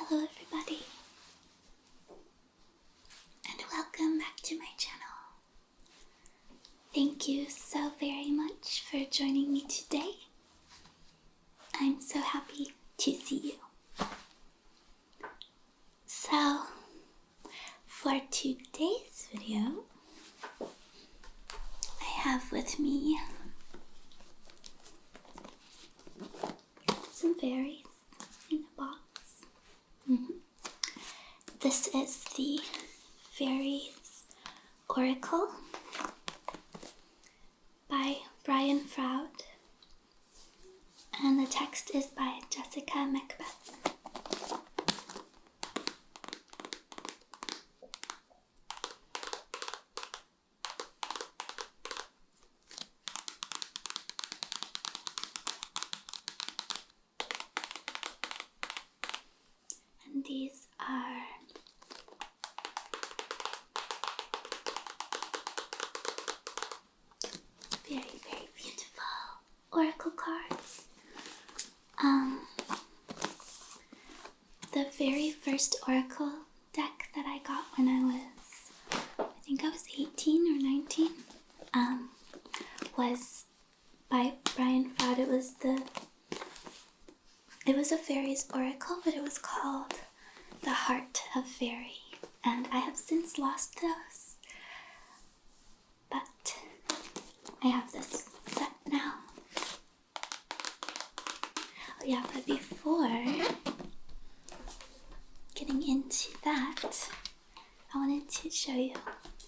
Hello everybody, and welcome back to my channel. Thank you so very much for joining me today. I'm so happy to see you. So, for today's video, I have with me some fairies in a box. This is the Faeries Oracle by Brian Froud, and the text is by Jessica Macbeth. And these are very, very beautiful oracle cards. The very first oracle deck that I got when I think I was 18 or 19, was by Brian Froud. It was a Faeries Oracle, but it was called The Heart of Fairy, and I have since lost those, but I have this set now. Oh yeah, but before getting into that, I wanted to show you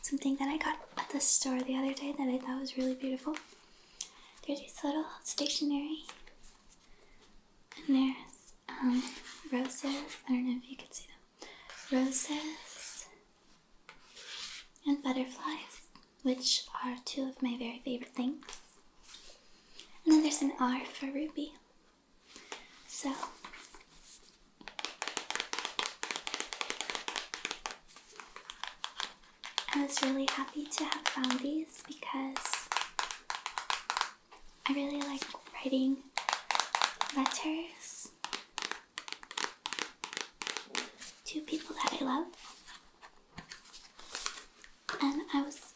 something that I got at the store the other day that I thought was really beautiful. There's these little stationery, and there's roses. I don't know if you can see them. Roses and butterflies, which are two of my very favorite things. And then there's an R for ruby. So I was really happy to have found these because I really like writing letters to people that I love. And I was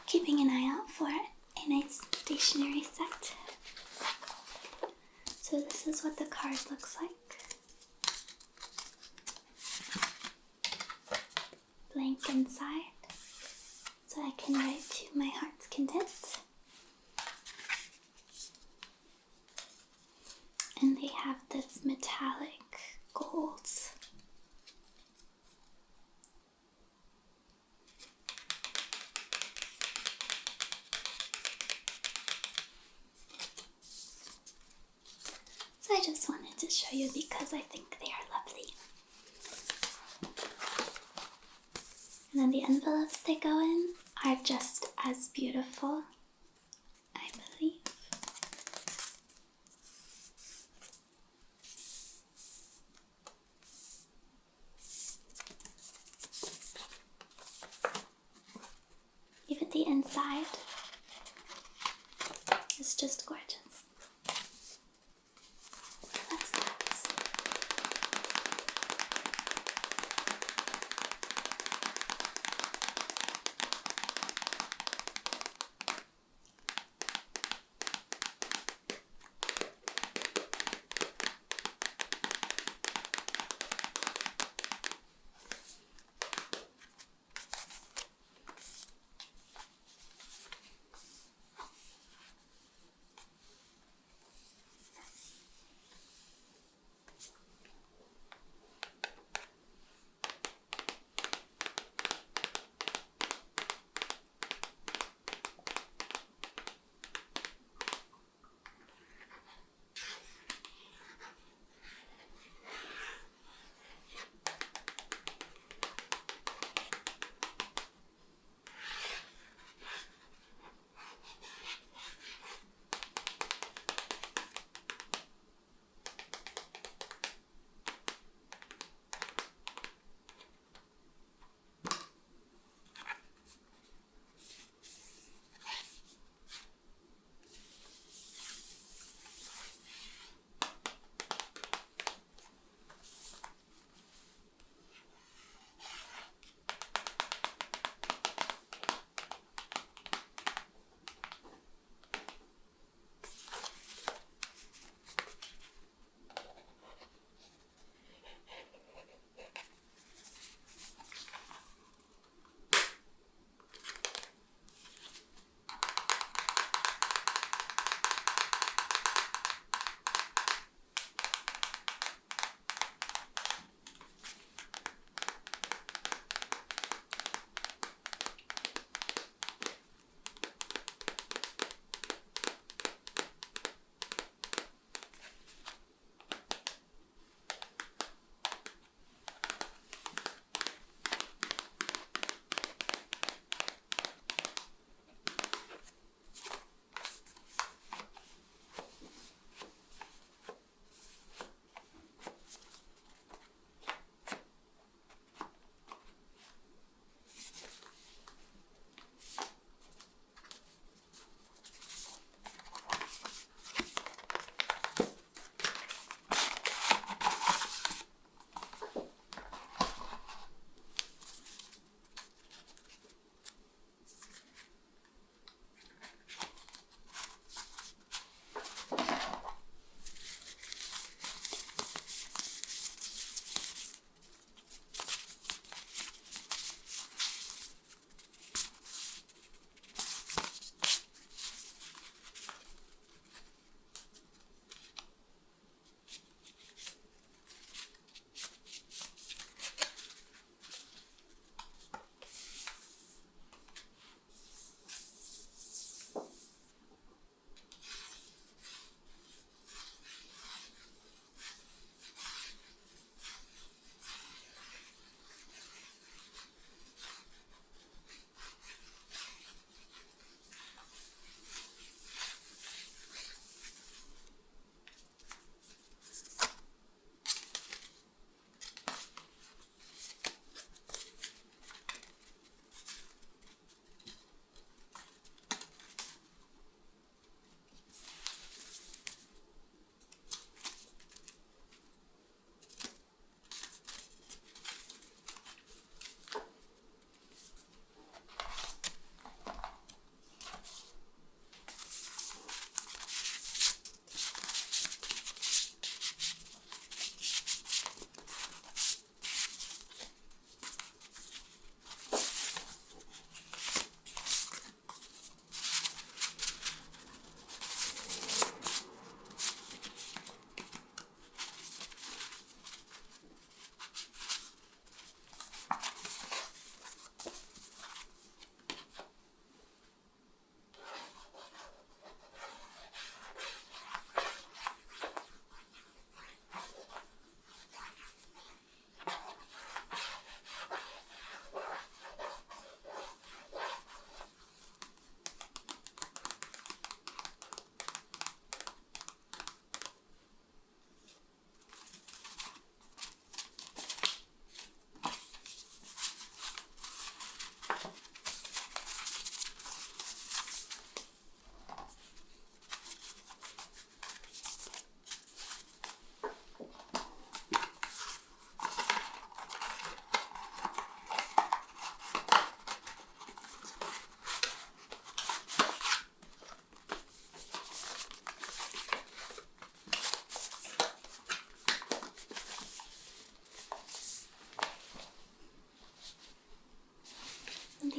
keeping an eye out for a nice stationery set. So this is what the card looks like. Blank inside, so I can write to my heart's content. And they have this metallic gold. So I just wanted to show you because I think they are lovely. And then the envelopes they go in are just as beautiful, I believe. Even the inside is just gorgeous. That's that.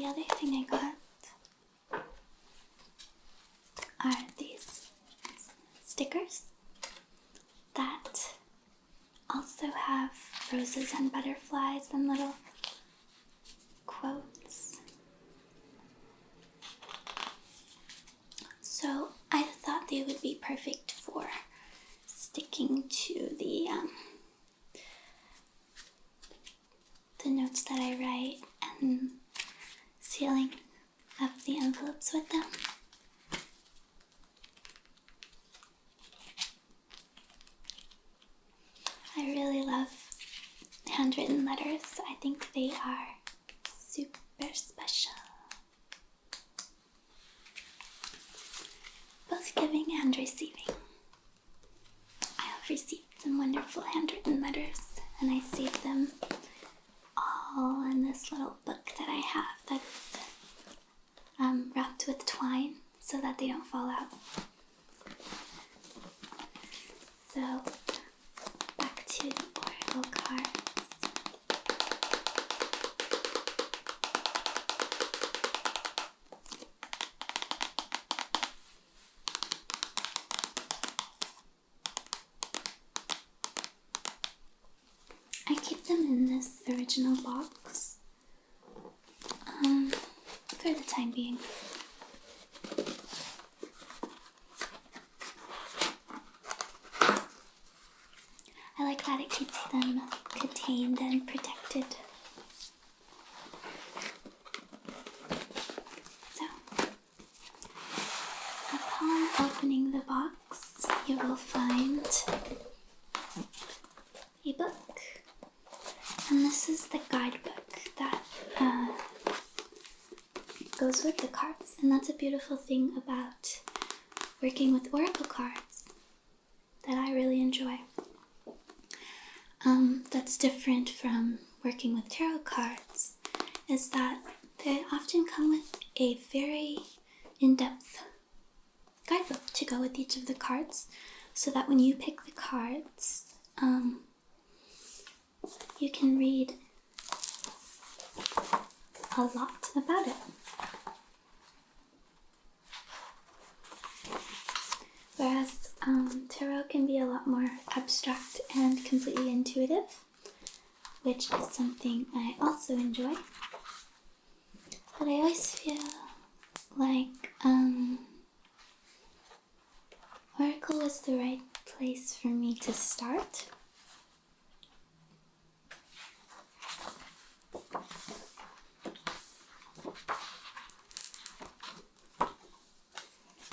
the other thing I got are these stickers that also have roses and butterflies and little quotes. So I thought they would be perfect for sticking to the notes that I write and sealing up the envelopes with them. I really love handwritten letters. I think they are super special. Both giving and receiving. I have received some wonderful handwritten letters, and I saved them all in this little book that I have that's wrapped with twine so that they don't fall out. So, back to the Oracle cards. I keep them in this original box for the time being. I like that it keeps them contained and protected. So, upon opening the box, you will find a book. And this is the guidebook that goes with the cards. And that's a beautiful thing about working with Oracle cards that I really enjoy. That's different from working with tarot cards, is that they often come with a very in-depth guidebook to go with each of the cards, so that when you pick the cards, you can read a lot about it. Whereas tarot can be a lot more abstract and completely intuitive, which is something I also enjoy. But I always feel like Oracle was the right place for me to start.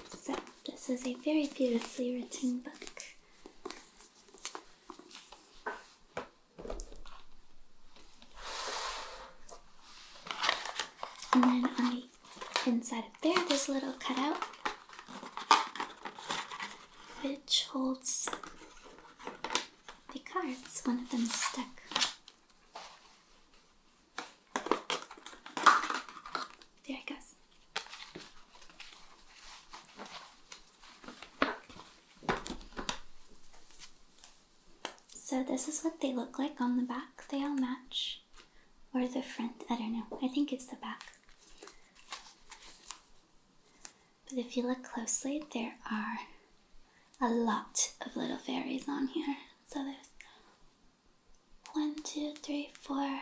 So, this is a very beautifully written book. And then on the inside of there, there's a little cutout which holds the cards. One of them is stuck. There it goes. So this is what they look like on the back. They all match. Or the front, I don't know. I think it's the back. But if you look closely, there are a lot of little fairies on here. So there's 1, 2, 3, 4,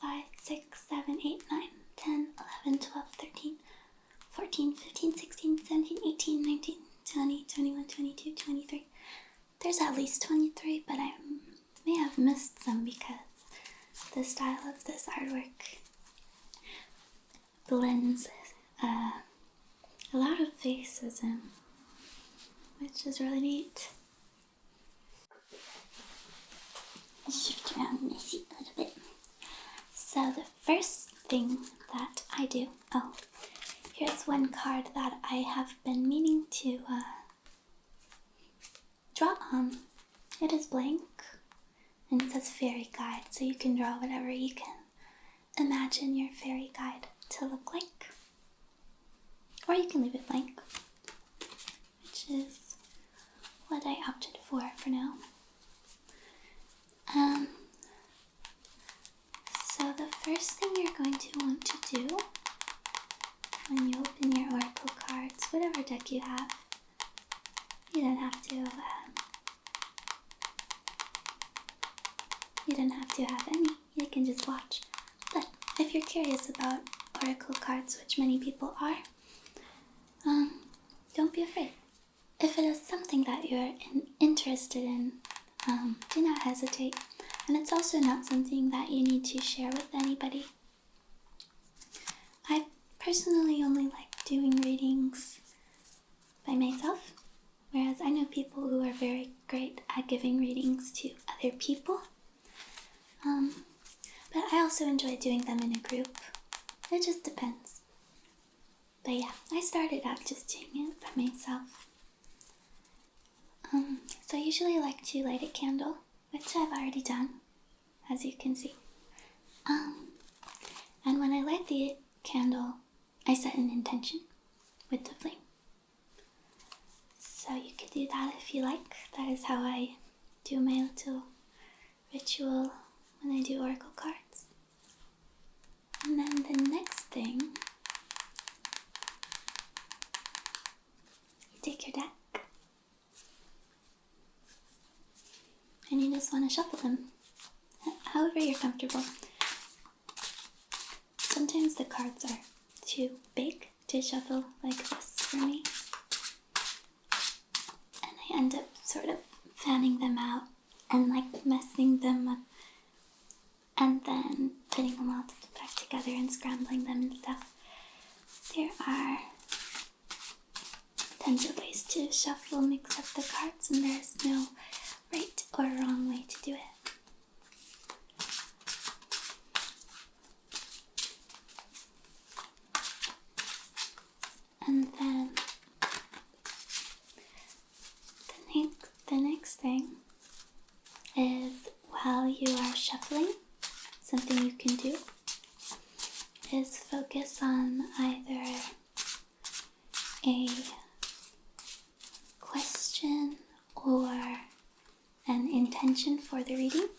5, 6, 7, 8, 9, 10, 11, 12, 13, 14, 15, 16, 17, 18, 19, 20, 21, 22, 23. There's at least 23, but I may have missed some because the style of this artwork blends a lot of faces in, which is really neat. I'll shift around my seat a little bit. So the first thing that I do, here's one card that I have been meaning to draw on. It is blank, and it says fairy guide, so you can draw whatever you can imagine your fairy guide to look like. Or you can leave it blank, which is what I opted for now. So the first thing you're going to want to do deck you have. You don't have to. You don't have to have any. You can just watch. But if you're curious about oracle cards, which many people are, don't be afraid. If it is something that you're interested in, do not hesitate. And it's also not something that you need to share with anybody. I personally only like doing readings by myself, whereas I know people who are very great at giving readings to other people. But I also enjoy doing them in a group. It just depends. But yeah, I started out just doing it by myself. So I usually like to light a candle, which I've already done, as you can see. And when I light the candle, I set an intention with the flame. So you could do that if you like. That is how I do my little ritual when I do oracle cards. And then the next thing, you take your deck and you just want to shuffle them however you're comfortable. Sometimes the cards are too big to shuffle like this for me, and I end up sort of fanning them out and like messing them up and then putting them all back together and scrambling them and stuff. There are tons of ways to shuffle, mix up the cards, and there's no right or wrong way to do it. And then the next thing is, while you are shuffling, something you can do is focus on either a question or an intention for the reading.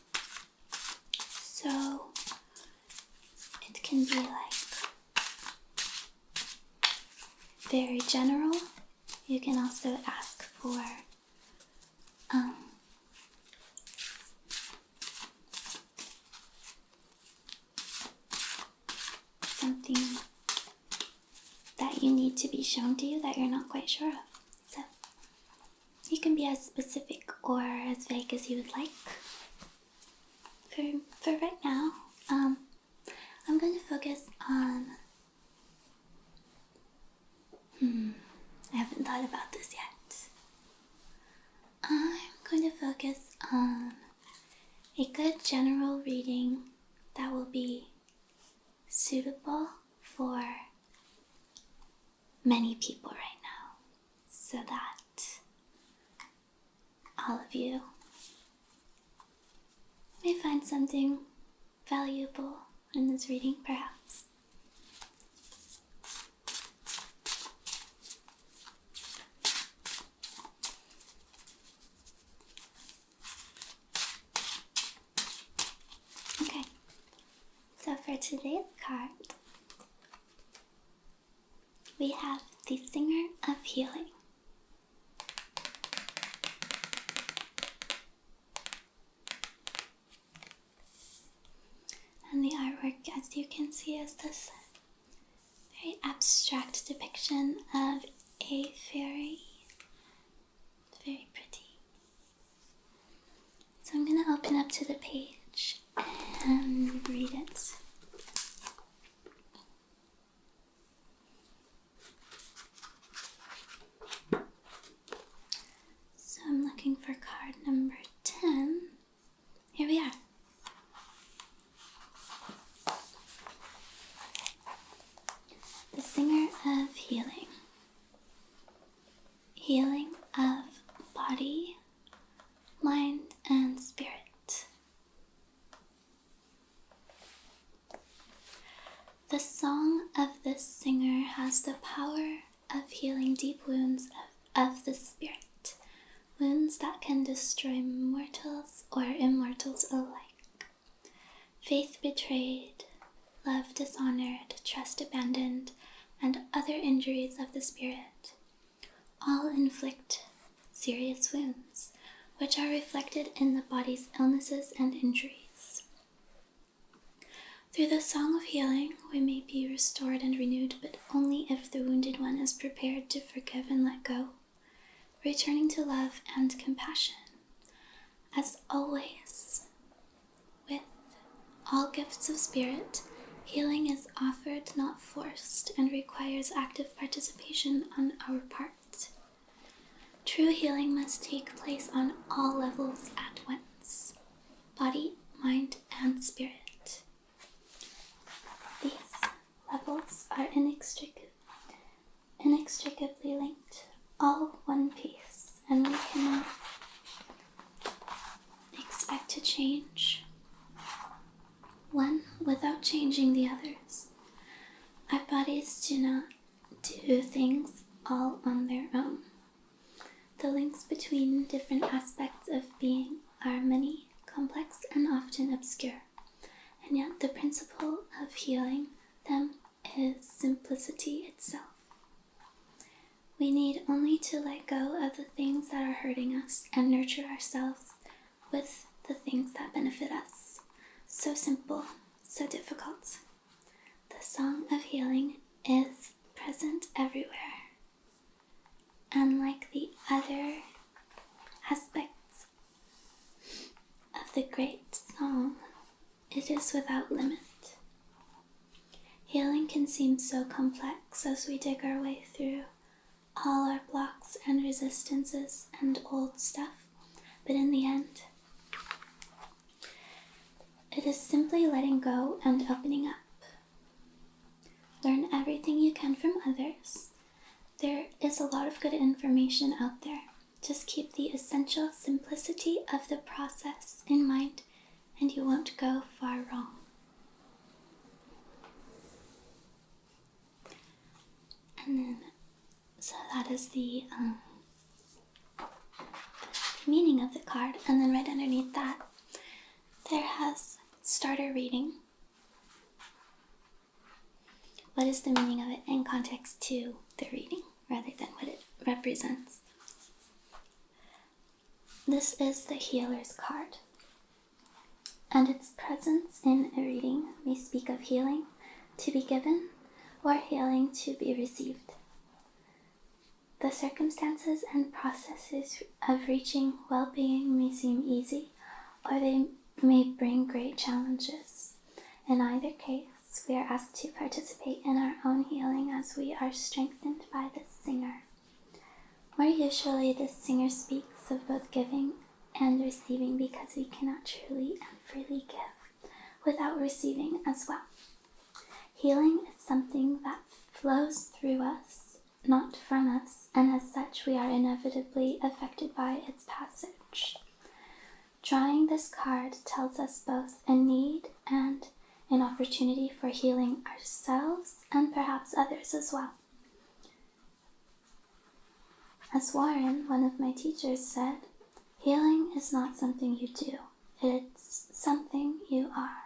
So it can be like very general. You can also ask for something that you need to be shown to you that you're not quite sure of. So you can be as specific or as vague as you would like. For right now, I'm going to focus on I haven't thought about this yet. I'm going to focus on a good general reading that will be suitable for many people right now, so that all of you may find something valuable in this reading, perhaps. Okay, so for today's card, we have the Singer of Healing. And the artwork, as you can see, is this very abstract depiction of a fairy. It's very pretty. So I'm going to open up to the page and read it. So I'm looking for card number 10. Here we are. The Singer of Healing. Healing of body, mind, and spirit. The song of this singer has the power of healing deep wounds of the spirit, wounds that can destroy mortals or immortals alike. Faith betrayed, love dishonored, trust abandoned, and other injuries of the spirit, all inflict serious wounds, which are reflected in the body's illnesses and injuries. Through the song of healing, we may be restored and renewed, but only if the wounded one is prepared to forgive and let go, returning to love and compassion. As always, with all gifts of spirit, healing is offered, not forced, and requires active participation on our part. True healing must take place on all levels at once: body, mind, and spirit. These levels are inextricably linked, all one piece, and we cannot expect to change one without changing the others. Our bodies do not do things all on their own. The links between different aspects of being are many, complex, and often obscure. And yet the principle of healing them is simplicity itself. We need only to let go of the things that are hurting us and nurture ourselves with the things that benefit us. So simple, so difficult. The song of healing is present everywhere. And like the other aspects of the great song, it is without limit. Healing can seem so complex as we dig our way through all our blocks and resistances and old stuff, but in the end, it is simply letting go and opening up. Learn everything you can from others. There is a lot of good information out there. Just keep the essential simplicity of the process in mind, and you won't go far wrong. And then, so that is the meaning of the card. And then right underneath that, there has starter reading. What is the meaning of it in context to the reading, rather than what it represents? This is the healer's card, and its presence in a reading may speak of healing to be given or healing to be received. The circumstances and processes of reaching well-being may seem easy, or they may bring great challenges. In either case, we are asked to participate in our own healing as we are strengthened by the singer. More usually, the singer speaks of both giving and receiving, because we cannot truly and freely give without receiving as well. Healing is something that flows through us, not from us, and as such we are inevitably affected by its passage. Drawing this card tells us both a need and an opportunity for healing ourselves and perhaps others as well. As Warren, one of my teachers, said, healing is not something you do, it's something you are.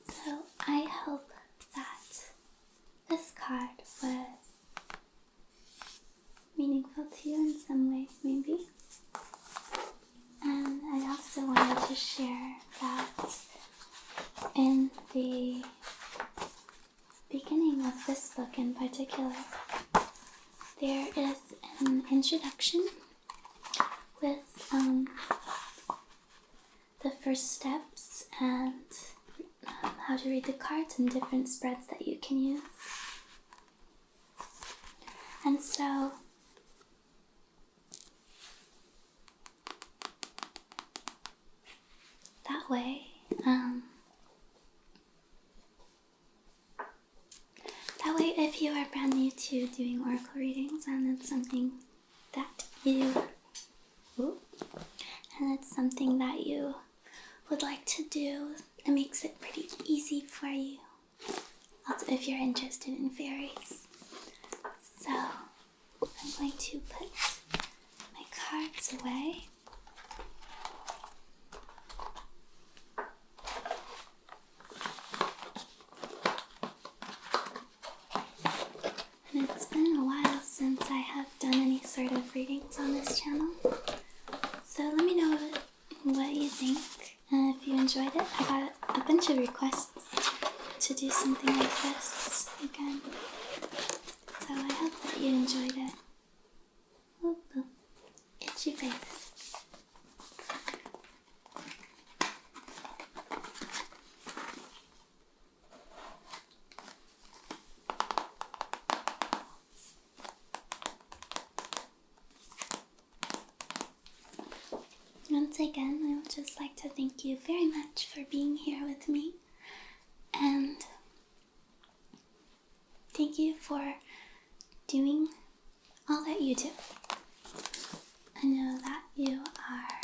So I hope that this card was meaningful to you in some way, maybe. And I also wanted to share that in the beginning of this book in particular, there is an introduction with the first steps and how to read the cards and different spreads that you can use. And so that way, if you are brand new to doing oracle readings and it's something that you would like to do, it makes it pretty easy for you Also, if you're interested in fairies. So, I'm going to put my cards away. And it's been a while since I have done any sort of readings on this channel. So let me know what you think, and if you enjoyed it. I got a bunch of requests to do something like this again. So I hope that you enjoyed it. Oop, oop. Itchy face. Once again, I would just like to thank you very much for being here with me, and thank you for doing all that you do. I know that you are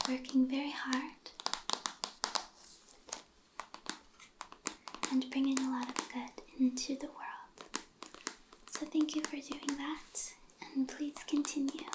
working very hard and bringing a lot of good into the world. So thank you for doing that, and please continue.